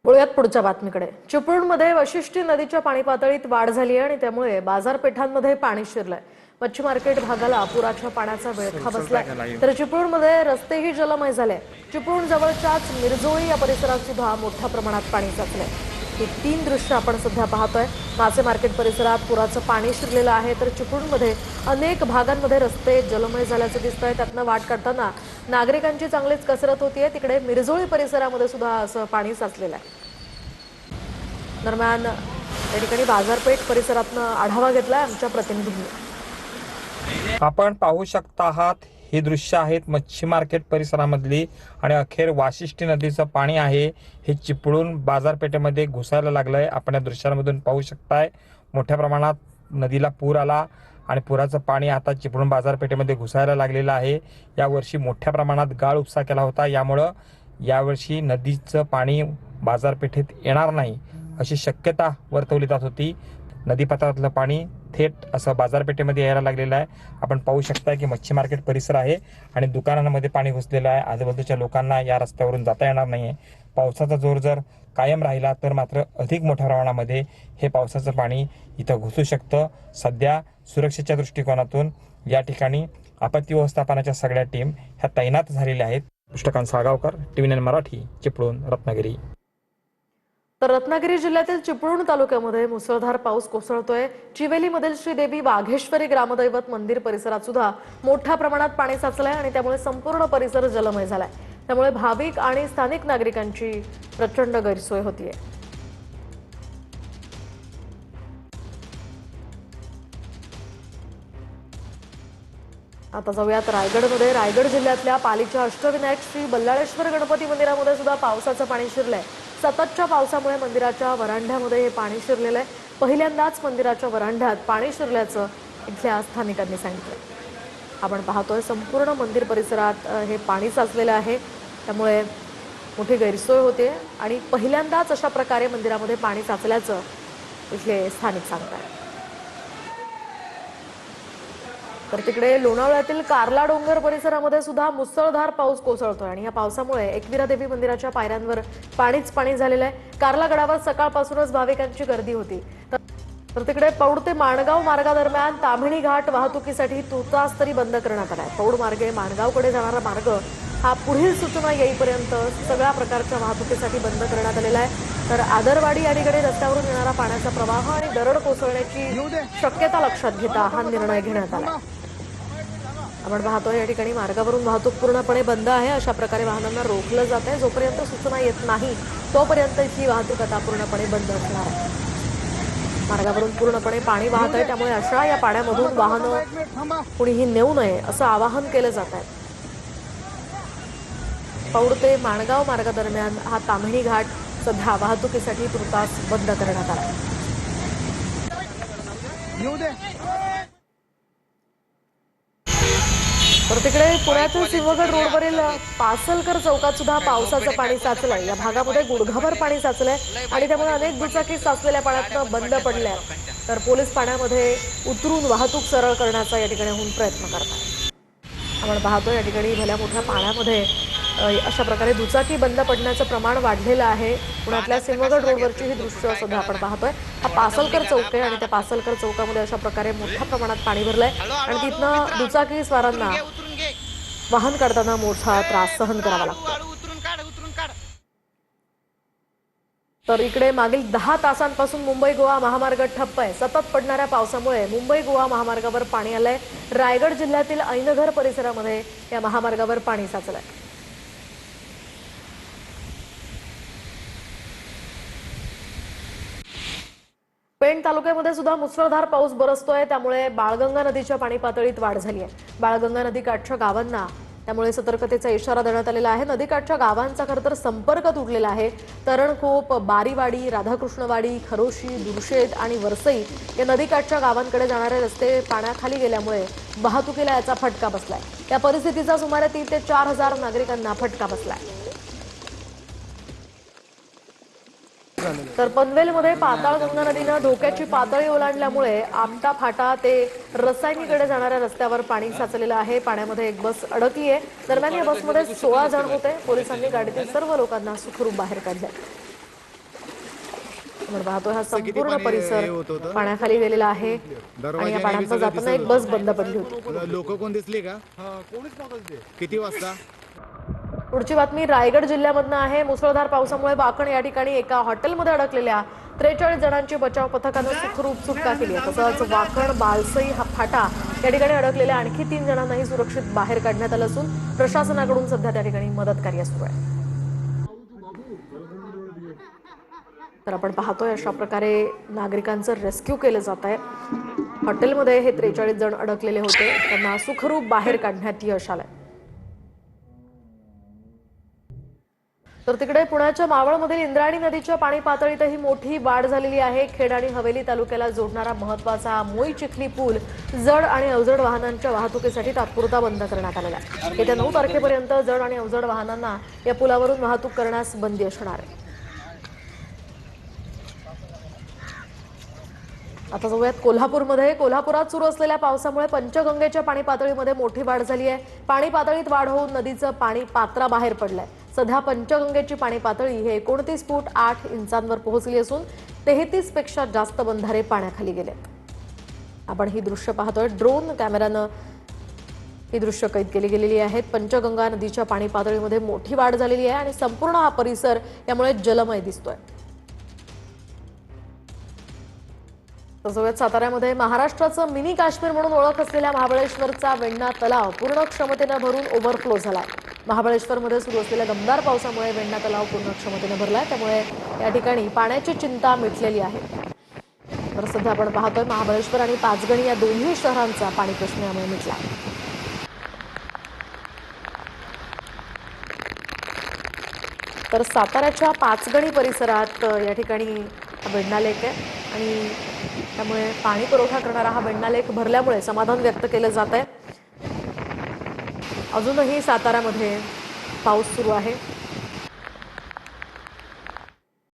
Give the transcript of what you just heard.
वळूयात पुढच्या बातमीकडे। चिपळूणमध्ये वशिष्ठी नदीच्या पाणी पातळीत वाढ झाली आहे आणि त्यामुळे बाजारपेठांमध्ये पाणी शिरलंय। मच्छी मार्केट भागाला पुराच्या पाण्याचा विळखा बसलाय, तर चिपळूणमध्ये रस्तेही जलमय झाले। चिपळूण जवळच्याच मिरजोळी या परिसरात सुद्धा मोठ्या प्रमाणात पाणी साचलंय। ही तीन दृश्य आपण सध्या पाहतोय। मासे मार्केट परिसरात पुराचं पाणी शिरलेलं आहे, तर चिपळूणमध्ये अनेक भागांमध्ये रस्ते जलमय झाल्याचं दिसतंय। त्यातनं वाट काढताना नागरिकांची चांगलीच कसरत होतीये। तिकडे मिरजोळी परिसरामध्ये सुद्धा असं पाणी साचलेलं आहे। दरम्यान या ठिकाणी बाजारपेठ परिसरातनं आढावा घेतलाय आमच्या प्रतिनिधींनी। आपण पाहू शकता आहात ही दृश्य आहेत मच्छी मार्केट परिसरामधली आणि अखेर वाशिष्ठी नदीचं पाणी आहे हे चिपळूण बाजारपेठेमध्ये घुसायला लागलंय। आपण या दृश्यांमधून पाहू शकताय मोठ्या प्रमाणात नदीला पूर आला आणि पुराचं पाणी आता चिपळूण बाजारपेठेमध्ये घुसायला लागलेलं आहे। यावर्षी मोठ्या प्रमाणात गाळ उपसा केला होता, यामुळं यावर्षी नदीचं पाणी बाजारपेठेत येणार नाही अशी शक्यता वर्तवली जात होती। नदीपात्रातलं पाणी थेट असं बाजारपेठेमध्ये यायला लागलेलं आहे। आपण पाहू शकता की मच्छी मार्केट परिसर आहे आणि दुकानांमध्ये पाणी घुसलेलं आहे। आजूबाजूच्या लोकांना या रस्त्यावरून जाता येणार नाही। पावसाचा जोर जर कायम राहिला तर मात्र अधिक मोठ्या प्रमाणामध्ये हे पावसाचं पाणी इथं घुसू शकतं। सध्या सुरक्षेच्या दृष्टिकोनातून या ठिकाणी आपत्ती व्यवस्थापनाच्या सगळ्या टीम ह्या तैनात झालेल्या आहेत। पुष्टकांत साळगावकर, TV9 मराठी, चिपळूण, रत्नागिरी। तर रत्नागिरी जिल्ह्यातील चिपळूण तालुक्यामध्ये मुसळधार पाऊस कोसळतोय। चिवेलीमधील श्री देवी वाघेश्वरी ग्रामदैवत मंदिर परिसरात सुद्धा मोठ्या प्रमाणात पाणी साचलंय आणि त्यामुळे संपूर्ण परिसर जलमय झालाय। त्यामुळे भाविक आणि स्थानिक नागरिकांची प्रचंड गैरसोय होतीये। आता जाऊयात रायगडमध्ये। रायगड जिल्ह्यातल्या पालीच्या अष्टविनायक श्री बल्लाळेश्वर गणपती मंदिरामध्ये सुद्धा पावसाचं पाणी शिरलंय। सततच्या पावसामुळे मंदिराच्या वरांड्यामध्ये हे पाणी शिरलेलं आहे। पहिल्यांदाच मंदिराच्या वरांड्यात पाणी शिरल्याचं इथल्या स्थानिकांनी सांगितलं। आपण पाहतोय संपूर्ण मंदिर परिसरात हे पाणी साचलेलं आहे, त्यामुळे मोठी गैरसोय होते आणि पहिल्यांदाच अशा प्रकारे मंदिरामध्ये पाणी साचल्याचं इथले स्थानिक सांगतात। तर तिकडे लोणावळ्यातील कार्ला डोंगर परिसरामध्ये सुद्धा मुसळधार पाऊस कोसळतोय आणि या पावसामुळे एकविरा देवी मंदिराच्या पायऱ्यांवर पाणीच पाणी झालेलं आहे। कार्ला गडावर सकाळपासूनच भाविकांची गर्दी होती। तर तिकडे पौड ते माणगाव मार्गादरम्यान ताम्हिणी घाट वाहतुकीसाठी तुर्तास तरी बंद करण्यात आलाय। पौड मार्गे माणगावकडे जाणारा मार्ग हा पुढील सूचना येईपर्यंत सगळ्या प्रकारच्या वाहतुकीसाठी बंद करण्यात आलेला आहे। तर आदरवाडी या ठिकाणी रस्त्यावरून येणारा पाण्याचा प्रवाह आणि दरड कोसळण्याची शक्यता लक्षात घेता हा निर्णय घेण्यात आला। आपण पाहतोय या ठिकाणी मार्गावरून वाहतूक पूर्णपणे बंद आहे। अशा प्रकारे वाहनांना रोखलं जात आहे। जोपर्यंत सूचना येत नाही तोपर्यंत ही वाहतूक आता पूर्णपणे बंद असणार आहे। मार्गावरून पूर्णपणे पाणी वाहत आहे, त्यामुळे अशा या पाण्यामधून वाहनं कुणीही नेऊ नये असं आवाहन केलं जात आहे। पौड ते माणगाव मार्गादरम्यान हा ताम्हिणी घाट सध्या वाहतुकीसाठी तुर्तास बंद करण्यात आला। तर तिकडे पुण्यातील सिंहगड रोडवरील पासलकर चौकात सुद्धा पावसाचं पाणी साचलंय। या भागामध्ये गुडघाभर पाणी साचलंय आणि त्यामुळे अनेक दुचाकी साचलेल्या पाण्यातनं बंद पडल्या। तर पोलीस पाण्यामध्ये उतरून वाहतूक सरळ करण्याचा या ठिकाणी प्रयत्न करतात। आपण पाहतोय या ठिकाणी भल्या मोठ्या पाण्यामध्ये अशा प्रकारे दुचाकी बंद पडण्याचं प्रमाण वाढलेलं आहे। पुण्यातल्या सिंहगड रोडवरची ही दृश्य सध्या आपण पाहतोय। हा पासलकर चौक आहे आणि त्या पासलकर चौकामध्ये अशा प्रकारे मोठ्या प्रमाणात पाणी भरलंय आणि तिथनं दुचाकी स्वारांना वाहन काढताना मोठा त्रास सहन करावा लागतो। तर इकडे मागील 10 तासांपासून मुंबई गोवा महामार्ग ठप्प आहे। सतत पडणाऱ्या पावसामुळे मुंबई गोवा महामार्गावर पाणी आलंय। रायगड जिल्ह्यातील ऐनघर परिसरामध्ये या महामार्गावर पाणी साचलंय। पेण तालुक्यामध्ये सुद्धा मुसळधार पाऊस बरसतोय, त्यामुळे बाळगंगा नदीच्या पाणी पातळीत वाढ झाली आहे। बाळगंगा नदीकाठच्या गावांना त्यामुळे सतर्कतेचा इशारा देण्यात आलेला आहे। नदीकाठच्या गावांचा खरं तर संपर्क तुटलेला आहे। तरणखोप, बारीवाडी, राधाकृष्णवाडी, खरोशी, दुर्शेत आणि वरसई या नदीकाठच्या गावांकडे जाणारे रस्ते पाण्याखाली गेल्यामुळे वाहतुकीला याचा फटका बसलाय। या परिस्थितीचा सुमारे 3 ते 4 हजार नागरिकांना फटका बसलाय। तर पनवेलमध्ये पाताळगंगा नदीनं धोक्याची पातळी ओलांडल्यामुळे आपटा फाटा ते रसायनीकडे जाणाऱ्या रस्त्यावर पाणी साचलेलं आहे। पाण्यामध्ये एक बस अडकली आहे। दरम्यान या बसमध्ये 16 जण होते। पोलिसांनी गाडीतील सर्व लोकांना सुखरूप बाहेर काढले। आपण पाहतोय हा किती संपूर्ण पाणी परिसर हे होत होतं? पाण्याखाली गेलेला आहे आणि या पाण्यात जाताना एक बस बंद पडली होती. लोक कोण दिसले का? किती वाजता? पुढची बातमी रायगड जिल्ह्यामधनं आहे. मुसळधार पावसामुळे वाकण या ठिकाणी एका हॉटेलमध्ये अडकलेल्या 43 जणांची बचाव पथकानं सुखरूप सुटका केली आहे. तसंच वाकण बालसई हा फाटा या ठिकाणी अडकलेल्या आणखी 3 जणांनाही सुरक्षित बाहेर काढण्यात आलं असून प्रशासनाकडून सध्या त्या ठिकाणी मदत कार्य सुरू आहे. तर आपण पाहतोय अशा प्रकारे नागरिकांचं रेस्क्यू केलं जात आहे. हॉटेलमध्ये हे 43 जण अडकलेले होते, त्यांना सुखरूप बाहेर काढण्यात यश आलंय. तर तिकडे पुण्याच्या मावळमधील इंद्रायणी नदीच्या पाणी पातळीतही मोठी वाढ झालेली आहे. खेड आणि हवेली तालुक्याला जोडणारा महत्वाचा मोई चिखली पूल जड आणि अवजड वाहनांच्या वाहतुकीसाठी तात्पुरता बंद करण्यात आलेला आहे. येत्या 9 तारखेपर्यंत जड आणि अवजड वाहनांना या पुलावरून वाहतूक करण्यास बंदी असणार आहे. आता जाऊयात कोल्हापूरमध्ये. कोल्हापुरात सुरू असलेल्या पावसामुळे पंचगंगेच्या पाणी पातळीमध्ये मोठी वाढ झाली आहे. पाणी पातळीत वाढ होऊन नदीचं पाणी पात्राबाहेर पडलंय. सध्या पंचगंगेची पाणी पातळी ही 29 फूट 8 इंचांवर पोहोचली असून 33 पेक्षा जास्त बंधारे पाण्याखाली गेलेत. आपण ही दृश्य पाहतोय. ड्रोन कॅमेरानं ही दृश्य कैद केली गेलेली आहेत. पंचगंगा नदीच्या पाणी पातळीमध्ये मोठी वाढ झालेली आहे आणि संपूर्ण हा परिसर यामुळे जलमय दिसतोय. तसंच साताऱ्यामध्ये महाराष्ट्राचं मिनी काश्मीर म्हणून ओळख असलेल्या महाबळेश्वरचा वेण्णा तलाव पूर्ण क्षमतेनं भरून ओव्हरफ्लो झालाय. महाबळेश्वरमध्ये सुरू असलेल्या दमदार पावसामुळे वेण्णा तलाव पूर्ण क्षमतेनं भरलाय. त्यामुळे या ठिकाणी पाण्याची चिंता मिटलेली आहे. तर सध्या आपण पाहतोय महाबळेश्वर आणि पाचगणी या दोन्ही शहरांचा पाणी प्रश्न यामुळे मिटला. तर साताऱ्याच्या पाचगणी परिसरात या ठिकाणी वेण्णा लेक आहे आणि त्यामुळे पाणी पुरवठा करणारा हा वेण्णा लेक भरल्यामुळे समाधान व्यक्त केलं जात आहे. अजूनही साताऱ्यामध्ये पाऊस सुरू आहे.